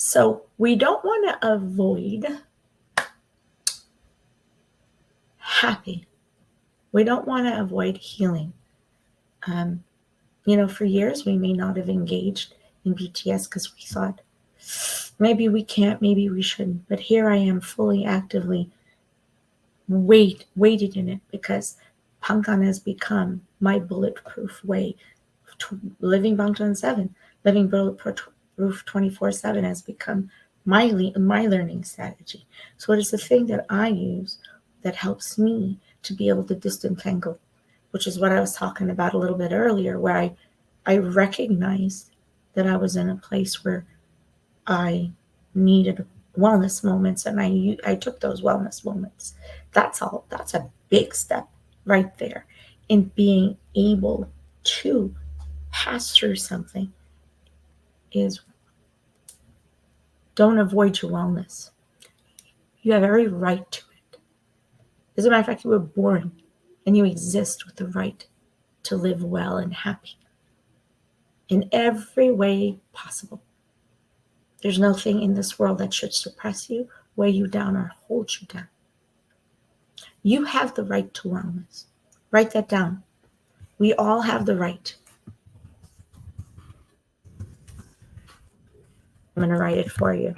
So we don't want to avoid happy. We don't want to avoid healing. For years we may not have engaged in BTS because we thought maybe we can't, maybe we shouldn't. But here I am fully actively waited in it because Bangtan has become my bulletproof way. Living Bangtan 7, living bulletproof 24/7 has become my learning strategy. So it is the thing that I use that helps me to be able to disentangle, which is what I was talking about a little bit earlier, where I recognized that I was in a place where I needed wellness moments, and I took those wellness moments. That's all. That's a big step right there in being able to pass through something. Is don't avoid your wellness. You have every right to it. As a matter of fact, you were born and you exist with the right to live well and happy in every way possible. There's nothing in this world that should suppress you, weigh you down, or hold you down. You have the right to wellness. Write that down. We all have the right. I'm going to write it for you.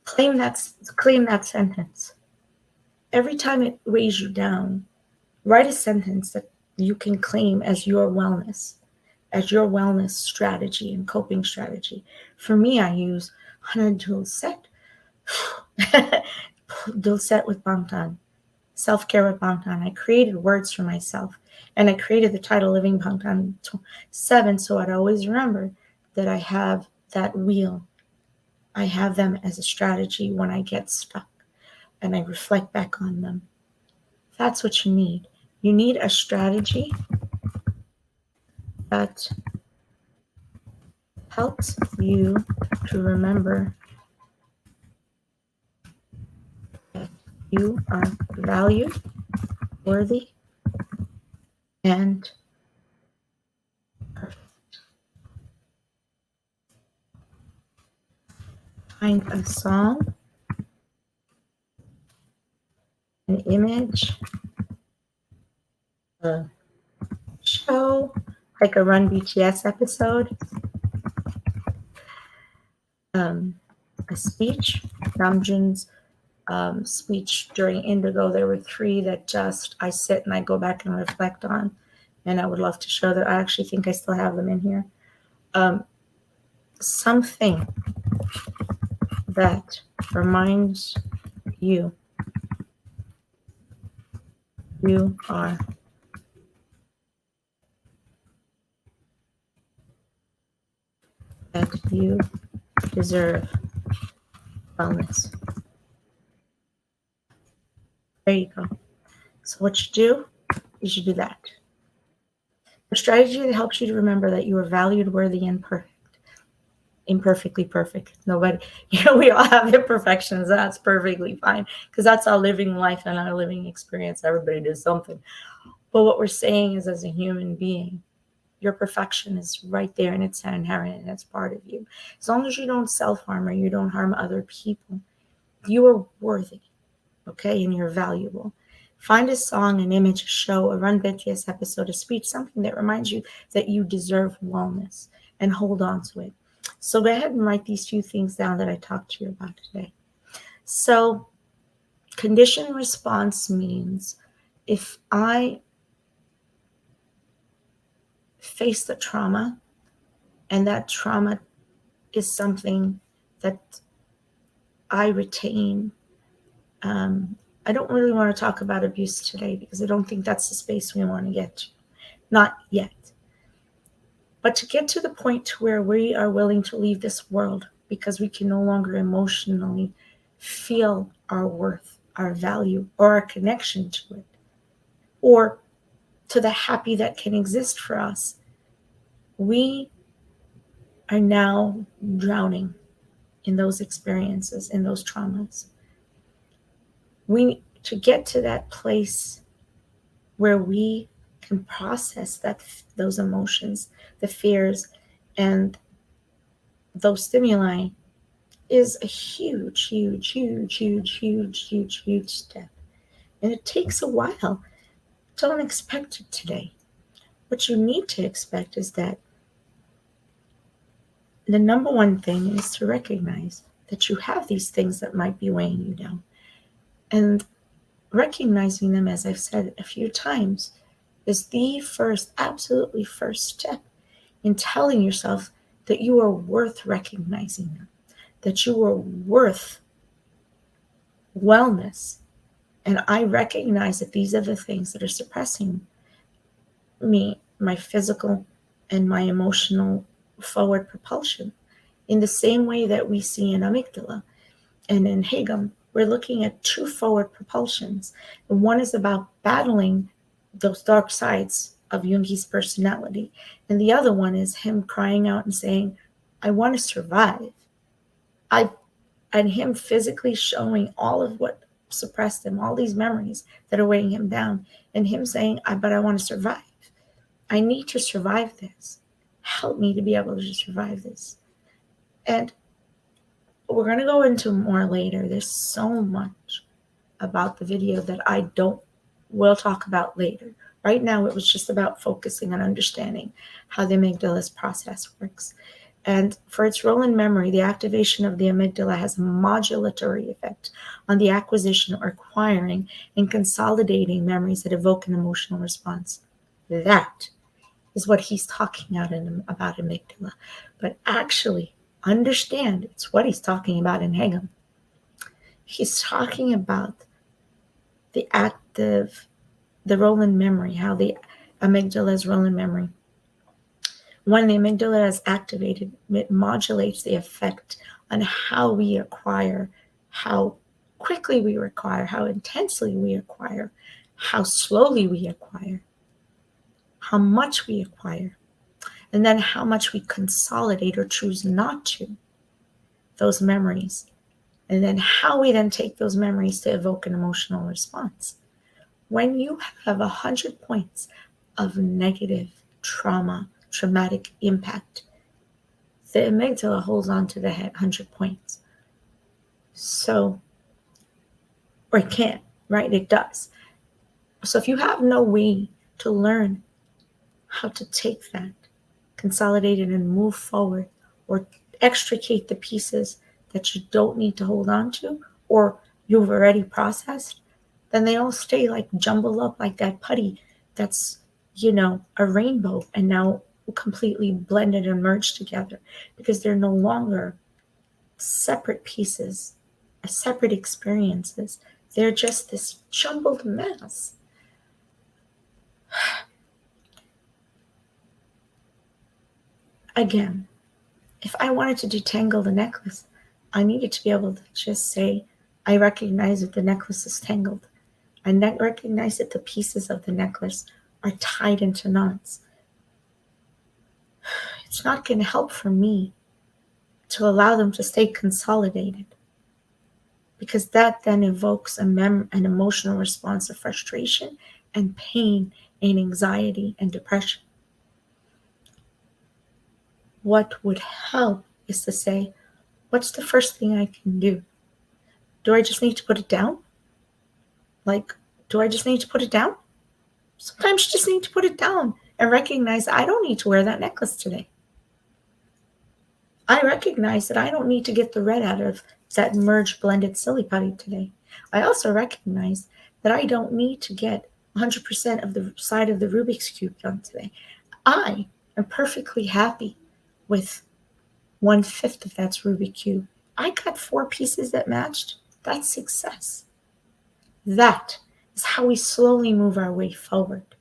Claim that sentence. Every time it weighs you down, write a sentence that you can claim as your wellness strategy and coping strategy. For me, I use Hana Dulcet with Bangtan, self-care with Bangtan. I created words for myself, and I created the title Living Bangtan 7 so I'd always remember that I have that wheel. I have them as a strategy when I get stuck, and I reflect back on them. That's what you need. You need a strategy that helps you to remember that you are valued, worthy, and perfect. Find a song, an image, a show, like a Run BTS episode, a speech, Namjoon's speech during Indigo. There were 3 that just I sit and I go back and reflect on, and I would love to show that. I actually think I still have them in here. Something that reminds you are that you deserve wellness. There you go. So what you do is you do that. A strategy that helps you to remember that you are valued, worthy, and perfect. Imperfectly perfect. Nobody, we all have imperfections. That's perfectly fine, because that's our living life and our living experience. Everybody does something. But what we're saying is, as a human being, your perfection is right there, and it's inherent, and it's part of you. As long as you don't self-harm or you don't harm other people, you are worthy, okay? And you're valuable. Find a song, an image, a show, a Run BTS episode, a speech, something that reminds you that you deserve wellness, and hold on to it. So go ahead and write these few things down that I talked to you about today. So conditioned response means if I face the trauma, and that trauma is something that I retain. I don't really want to talk about abuse today because I don't think that's the space we want to get to. Not yet. But to get to the point where we are willing to leave this world because we can no longer emotionally feel our worth, our value, or our connection to it, or to the happy that can exist for us, we are now drowning in those experiences, in those traumas. We need to get to that place where we can process those emotions, the fears, and those stimuli is a huge, huge, huge, huge, huge, huge, huge step. And it takes a while. Don't expect it today. What you need to expect is that the number one thing is to recognize that you have these things that might be weighing you down. And recognizing them, as I've said a few times, is the first, absolutely first step in telling yourself that you are worth recognizing them, that you are worth wellness. And I recognize that these are the things that are suppressing me, my physical and my emotional forward propulsion. In the same way that we see in amygdala and in Hegel, we're looking at two forward propulsions. And one is about battling those dark sides of Jungi's personality. And the other one is him crying out and saying, I want to survive. And him physically showing all of what suppressed him, all these memories that are weighing him down, and him saying, but I want to survive. I need to survive this. Help me to be able to survive this. And we're going to go into more later. There's so much about the video that we'll talk about later. Right now, it was just about focusing on understanding how the amygdala's process works. And for its role in memory, the activation of the amygdala has a modulatory effect on the acquisition or acquiring and consolidating memories that evoke an emotional response. That is what he's talking about amygdala. But actually, understand it's what he's talking about in Hegel. He's talking about the role in memory, how the amygdala's role in memory. When the amygdala is activated, it modulates the effect on how we acquire, how quickly we acquire, how intensely we acquire, how slowly we acquire, how much we acquire, and then how much we consolidate or choose not to those memories, and then how we then take those memories to evoke an emotional response. When you have 100 points of negative traumatic impact, the amygdala holds on to the 100 points. So, or it can, right? It does. So if you have no way to learn how to take that, consolidate it, and move forward, or extricate the pieces that you don't need to hold on to, or you've already processed, then they all stay like jumbled up like that putty that's, a rainbow, and now completely blended and merged together, because they're no longer separate pieces, separate experiences. They're just this jumbled mess. Again, if I wanted to detangle the necklace, I needed to be able to just say, I recognize that the necklace is tangled. I recognize that the pieces of the necklace are tied into knots. It's not going to help for me to allow them to stay consolidated, because that then evokes an emotional response of frustration and pain and anxiety and depression. What would help is to say, what's the first thing I can do? Do I just need to put it down? Do I just need to put it down? Sometimes you just need to put it down and recognize I don't need to wear that necklace today. I recognize that I don't need to get the red out of that merged blended silly putty today. I also recognize that I don't need to get 100% of the side of the Rubik's Cube done today. I am perfectly happy with 1/5 of that Rubik's Cube. I got 4 pieces that matched. That's success. That is how we slowly move our way forward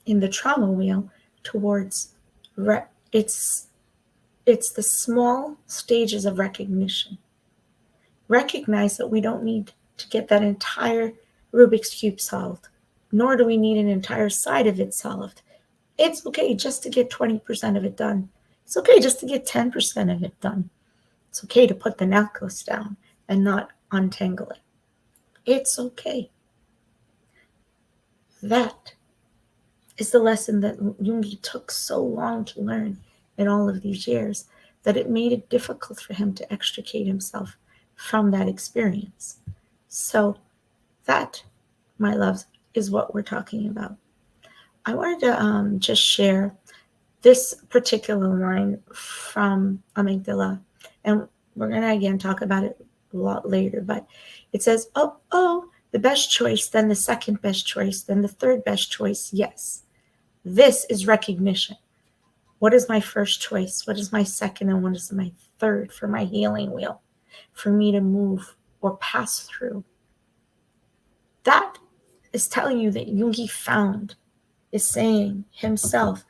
in the trauma wheel towards it's the small stages of recognition. Recognize that we don't need to get that entire Rubik's Cube solved, nor do we need an entire side of it solved. It's okay just to get 20% of it done. It's okay just to get 10% of it done. It's okay to put the necklace down and not untangle it. It's okay. That is the lesson that Yoongi took so long to learn in all of these years, that it made it difficult for him to extricate himself from that experience. So that, my loves, is what we're talking about. I wanted to just share this particular line from Amygdala, and we're going to again talk about it a lot later, but it says, oh, the best choice, then the second best choice, then the third best choice, yes. This is recognition. What is my first choice? What is my second? And what is my third for my healing wheel, for me to move or pass through? That is telling you that Yoongi found, is saying himself,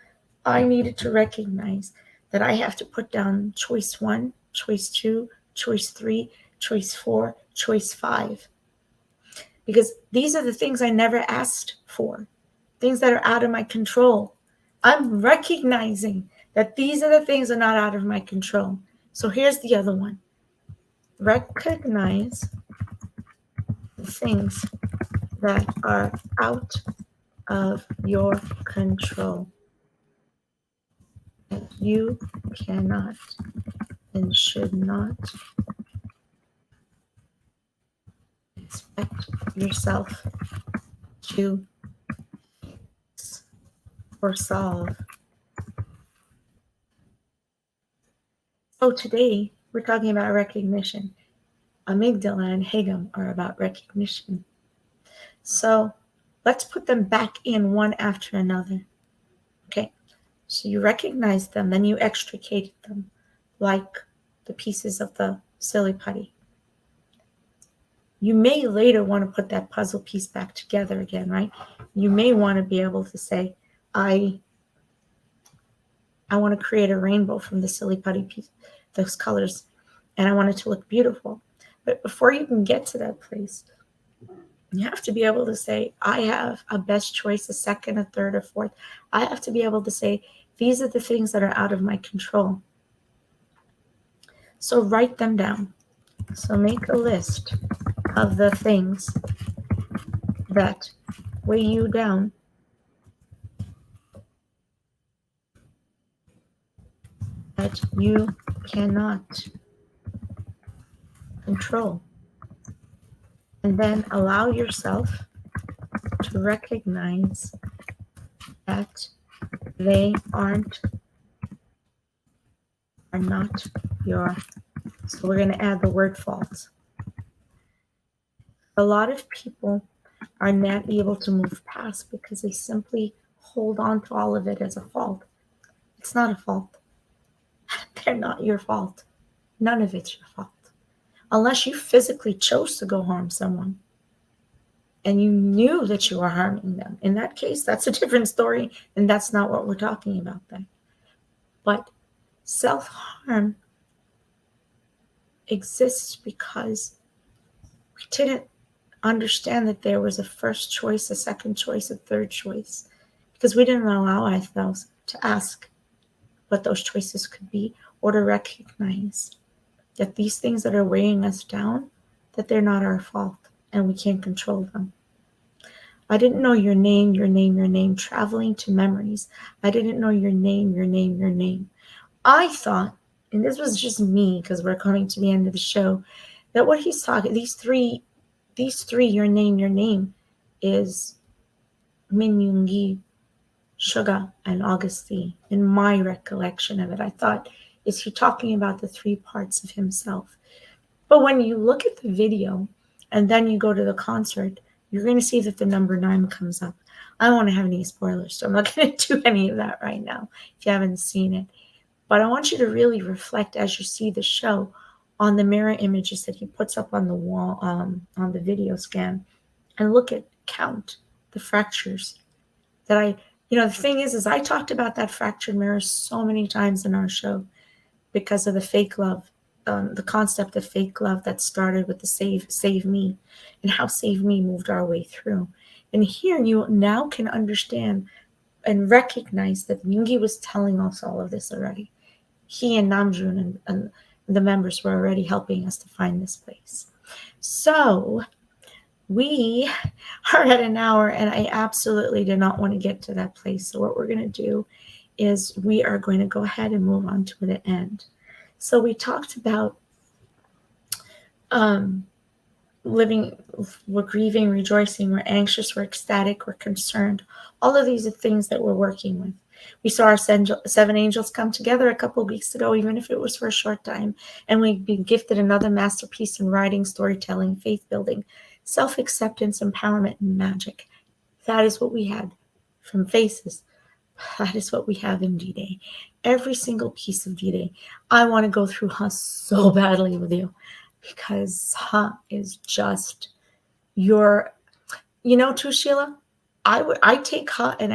I needed to recognize that I have to put down choice 1, choice 2, choice 3, choice 4, choice 5. Because these are the things I never asked for, things that are out of my control. I'm recognizing that these are the things that are not out of my control. So here's the other one. Recognize the things that are out of your control. That you cannot and should not expect yourself to fix or solve. So today we're talking about recognition. Amygdala and Hegum are about recognition. So let's put them back in one after another. Okay, so you recognize them, then you extricate them like the pieces of the silly putty. You may later want to put that puzzle piece back together again, right? You may want to be able to say, I want to create a rainbow from the silly putty piece, those colors, and I want it to look beautiful. But before you can get to that place, you have to be able to say, I have a best choice, a second, a third, a fourth. I have to be able to say, these are the things that are out of my control. So write them down. So make a list of the things that weigh you down, that you cannot control. And then allow yourself to recognize that they are not your. So we're going to add the word fault. A lot of people are not able to move past because they simply hold on to all of it as a fault. It's not a fault. They're not your fault. None of it's your fault. Unless you physically chose to go harm someone and you knew that you were harming them. In that case, that's a different story, and that's not what we're talking about then. But self-harm exists because we didn't understand that there was a first choice, a second choice, a third choice, because we didn't allow ourselves to ask what those choices could be, or to recognize that these things that are weighing us down, that they're not our fault and we can't control them. I didn't know your name, traveling to memories. I didn't know your name. I thought, and this was just me because we're coming to the end of the show, that what he's talking, these three, your name, is Min Yoongi, Suga, and Augustine. In my recollection of it, I thought, is he talking about the three parts of himself? But when you look at the video and then you go to the concert, you're going to see that the number 9 comes up. I don't want to have any spoilers, so I'm not going to do any of that right now if you haven't seen it. But I want you to really reflect as you see the show on the mirror images that he puts up on the wall, on the video scan, and count the fractures that the thing is I talked about that fractured mirror so many times in our show because of the fake love, the concept of fake love that started with the save me, and how save me moved our way through. And here you now can understand and recognize that Yoongi was telling us all of this already. He and Namjoon and the members were already helping us to find this place. So we are at an hour, and I absolutely did not want to get to that place. So what we're going to do is we are going to go ahead and move on to the end. So we talked about living, we're grieving, rejoicing, we're anxious, we're ecstatic, we're concerned. All of these are things that we're working with. We saw our 7 angels come together a couple of weeks ago, even if it was for a short time, and we've been gifted another masterpiece in writing, storytelling, faith building, self-acceptance, empowerment, and magic. That is what we had from Faces. That is what we have in D-Day. Every single piece of D-Day. I want to go through Huh so badly with you, because Huh is just your, too, Sheila, I take Huh and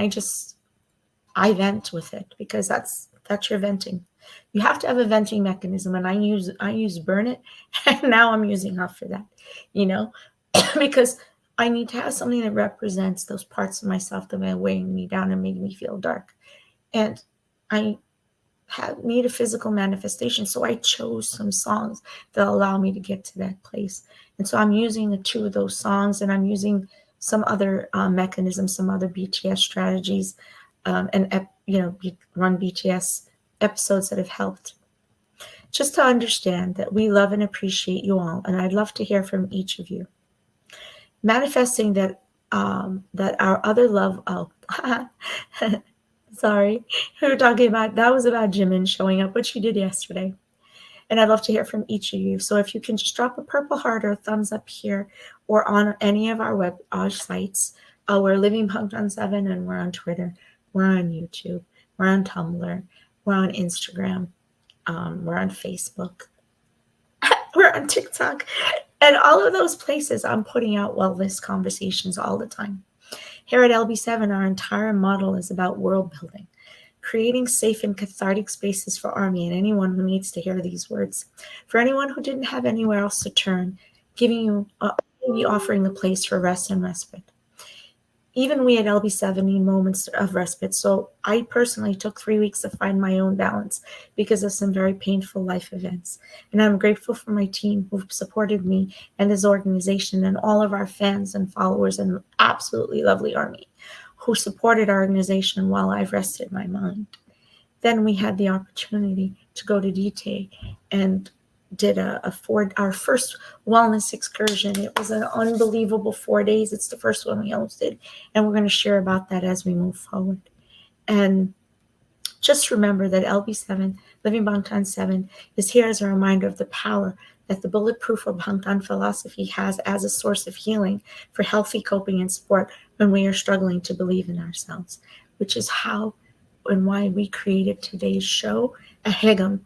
I vent with it, because that's your venting. You have to have a venting mechanism, and I use Burn It, and now I'm using Huh for that, because I need to have something that represents those parts of myself that are weighing me down and making me feel dark. And I need a physical manifestation. So I chose some songs that allow me to get to that place. And so I'm using 2 of those songs, and I'm using some other mechanisms, some other BTS strategies, and run BTS episodes that have helped. Just to understand that we love and appreciate you all, and I'd love to hear from each of you. Manifesting that our other love. Oh, sorry, we were talking about, that was about Jimin showing up, which he did yesterday. And I'd love to hear from each of you. So if you can just drop a purple heart or a thumbs up here, or on any of our sites. We're Living Punked on 7, and we're on Twitter. We're on YouTube. We're on Tumblr. We're on Instagram. We're on Facebook. We're on TikTok. And all of those places, I'm putting out wellness conversations all the time. Here at LB7, our entire model is about world building, creating safe and cathartic spaces for Army and anyone who needs to hear these words. For anyone who didn't have anywhere else to turn, offering a place for rest and respite. Even we at LB7 need moments of respite. So I personally took 3 weeks to find my own balance because of some very painful life events. And I'm grateful for my team who supported me and this organization, and all of our fans and followers and absolutely lovely Army who supported our organization while I've rested my mind. Then we had the opportunity to go to D-Day and did our first wellness excursion. It was an unbelievable 4 days. It's the first one we hosted, and we're going to share about that as we move forward. And just remember that LB7, Living Bangtan 7, is here as a reminder of the power that the bulletproof of Bangtan philosophy has as a source of healing for healthy coping and support when we are struggling to believe in ourselves, which is how and why we created today's show, a Hegum,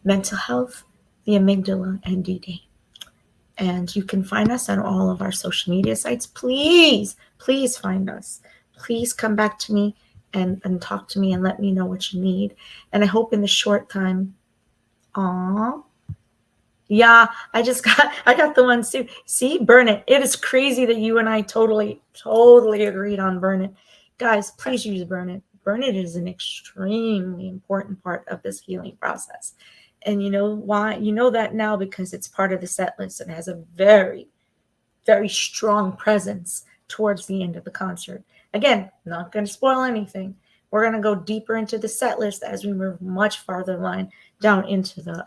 mental health, the amygdala, and D-Day. And you can find us on all of our social media sites. Please find us. Please come back to me and talk to me and let me know what you need. And I hope in the short time, yeah, I got the ones too. See, Burn It. It is crazy that you and I totally agreed on Burn It. Guys, please use Burn It. Burn It is an extremely important part of this healing process. And you know why? You know that now because it's part of the set list and has a very, very strong presence towards the end of the concert. Again, not going to spoil anything. We're going to go deeper into the set list as we move much farther down into the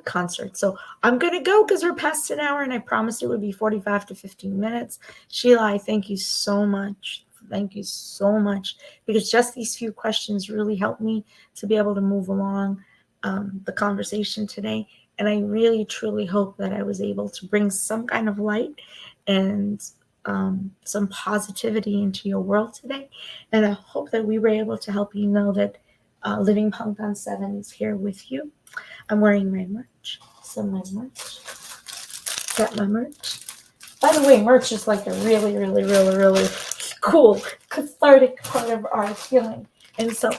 concert. So I'm going to go because we're past an hour, and I promised it would be 45 to 15 minutes. Sheila, I thank you so much. Thank you so much, because just these few questions really helped me to be able to move along the conversation today. And I really, truly hope that I was able to bring some kind of light and some positivity into your world today. And I hope that we were able to help you know that Living Bangtan 7 is here with you. I'm wearing my merch. So my merch. Got my merch. By the way, merch is like a really, really, really, really cool, cathartic part of our healing. And so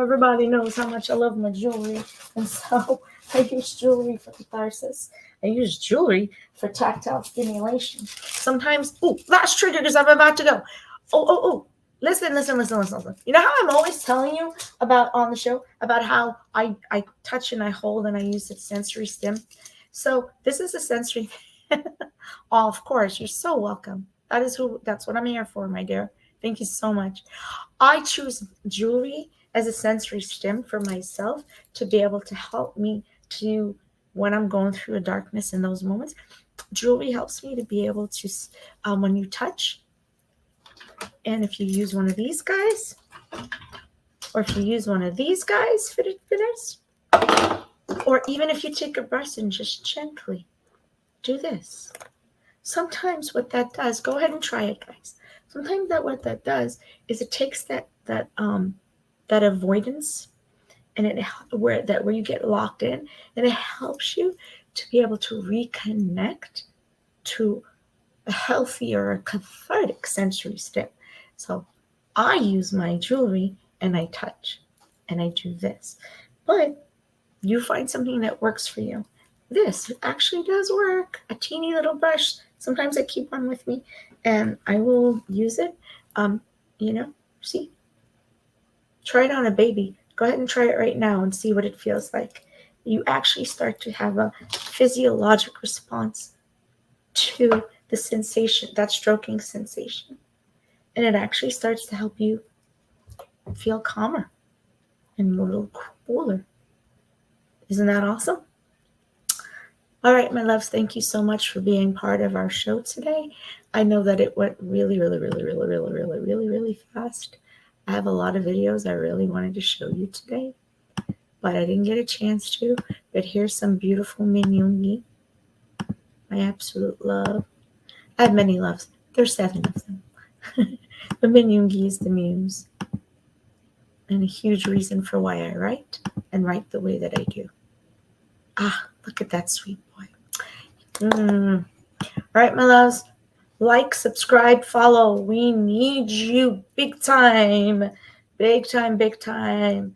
everybody knows how much I love my jewelry. And so I use jewelry for catharsis. I use jewelry for tactile stimulation. Sometimes, last trigger because I'm about to go. Listen. You know how I'm always telling you about on the show about how I touch and I hold and I use the sensory stim. So this is a sensory. Oh, of course, you're so welcome. That's what I'm here for, my dear. Thank you so much. I choose jewelry as a sensory stim for myself to be able to help me to when I'm going through a darkness in those moments. Jewelry helps me to be able to, when you touch, and if you use one of these guys, or if you use one of these guys, fitted fitters, or even if you take a brush and just gently do this. Sometimes what that does, go ahead and try it, guys. Sometimes what that does is it takes that avoidance and where you get locked in, and it helps you to be able to reconnect to a healthier, a cathartic sensory state. So I use my jewelry and I touch and I do this. But you find something that works for you. This actually does work. A teeny little brush. Sometimes I keep one with me and I will use it. See, try it on a baby. Go ahead and try it right now and see what it feels like. You actually start to have a physiologic response to the sensation, that stroking sensation. And it actually starts to help you feel calmer and a little cooler. Isn't that awesome? All right, my loves, thank you so much for being part of our show today. I know that it went really fast. I have a lot of videos I really wanted to show you today, but I didn't get a chance to. But here's some beautiful Yoongi, my absolute love. I have many loves. There's 7 of them. But Yoongi is the muse, and a huge reason for why I write and write the way that I do. Look at that sweet boy. All right, my loves. Like, subscribe, follow. We need you big time. Big time.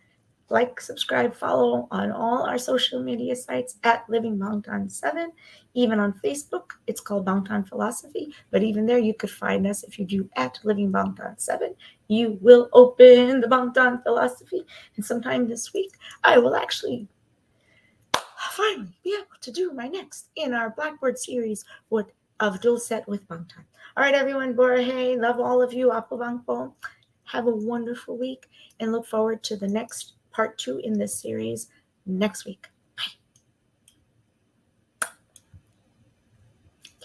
Like, subscribe, follow on all our social media sites at Living Bangtan 7. Even on Facebook, it's called Bangtan Philosophy. But even there, you could find us if you do at Living Bangtan 7. You will open the Bangtan Philosophy. And sometime this week, I will actually finally be able to do my next in our Blackbird series of dual set with Bangtan. All right, everyone. Borahe, love all of you. Apo Bangpo. Have a wonderful week and look forward to the next part 2 in this series next week.